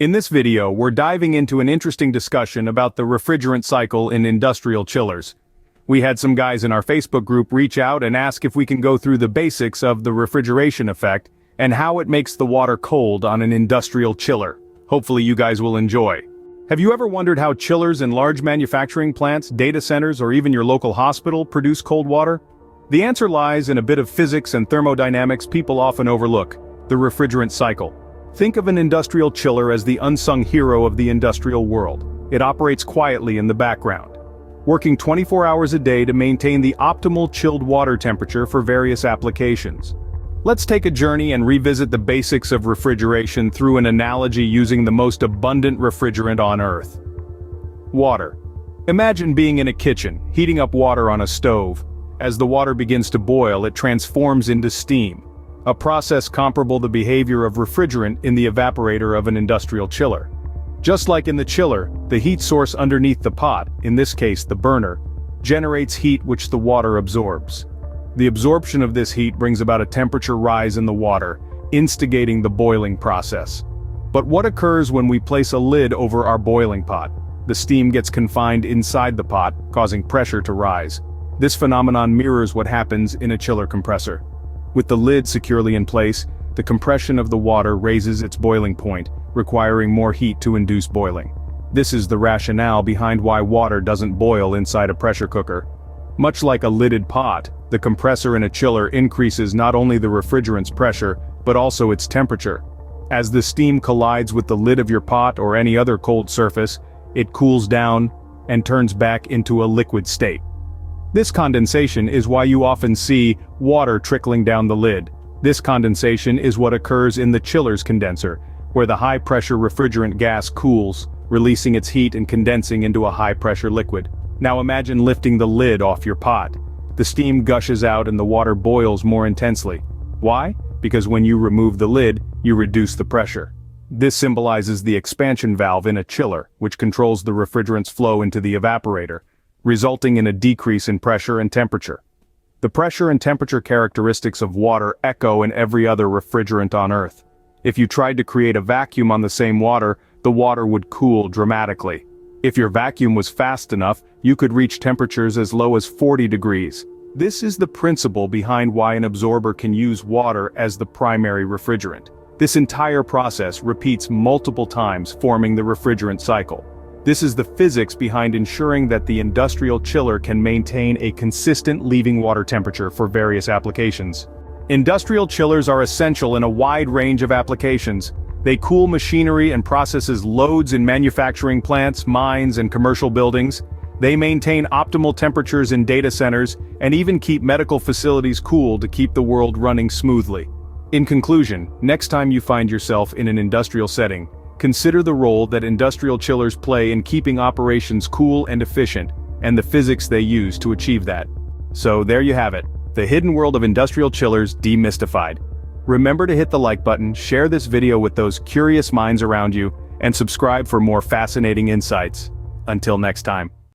In this video, we're diving into an interesting discussion about the refrigerant cycle in industrial chillers. We had some guys in our Facebook group reach out and ask if we can go through the basics of the refrigeration effect and how it makes the water cold on an industrial chiller. Hopefully you guys will enjoy. Have you ever wondered how chillers in large manufacturing plants, data centers, or even your local hospital produce cold water? The answer lies in a bit of physics and thermodynamics people often overlook: the refrigerant cycle. Think of an industrial chiller as the unsung hero of the industrial world. It operates quietly in the background, working 24 hours a day to maintain the optimal chilled water temperature for various applications. Let's take a journey and revisit the basics of refrigeration through an analogy using the most abundant refrigerant on Earth: water. Imagine being in a kitchen, heating up water on a stove. As the water begins to boil, it transforms into steam, a process comparable to the behavior of refrigerant in the evaporator of an industrial chiller. Just like in the chiller, the heat source underneath the pot, in this case the burner, generates heat which the water absorbs. The absorption of this heat brings about a temperature rise in the water, instigating the boiling process. But what occurs when we place a lid over our boiling pot? The steam gets confined inside the pot, causing pressure to rise. This phenomenon mirrors what happens in a chiller compressor. With the lid securely in place, the compression of the water raises its boiling point, requiring more heat to induce boiling. This is the rationale behind why water doesn't boil inside a pressure cooker. Much like a lidded pot, the compressor in a chiller increases not only the refrigerant's pressure, but also its temperature. As the steam collides with the lid of your pot or any other cold surface, it cools down and turns back into a liquid state. This condensation is why you often see water trickling down the lid. This condensation is what occurs in the chiller's condenser, where the high-pressure refrigerant gas cools, releasing its heat and condensing into a high-pressure liquid. Now imagine lifting the lid off your pot. The steam gushes out and the water boils more intensely. Why? Because when you remove the lid, you reduce the pressure. This symbolizes the expansion valve in a chiller, which controls the refrigerant's flow into the evaporator, resulting in a decrease in pressure and temperature. The pressure and temperature characteristics of water echo in every other refrigerant on Earth. If you tried to create a vacuum on the same water, the water would cool dramatically. If your vacuum was fast enough, you could reach temperatures as low as 40 degrees. This is the principle behind why an absorber can use water as the primary refrigerant. This entire process repeats multiple times, forming the refrigerant cycle. This is the physics behind ensuring that the industrial chiller can maintain a consistent leaving water temperature for various applications. Industrial chillers are essential in a wide range of applications. They cool machinery and processes loads in manufacturing plants, mines, and commercial buildings. They maintain optimal temperatures in data centers, and even keep medical facilities cool to keep the world running smoothly. In conclusion, next time you find yourself in an industrial setting, consider the role that industrial chillers play in keeping operations cool and efficient, and the physics they use to achieve that. So there you have it, the hidden world of industrial chillers demystified. Remember to hit the like button, share this video with those curious minds around you, and subscribe for more fascinating insights. Until next time.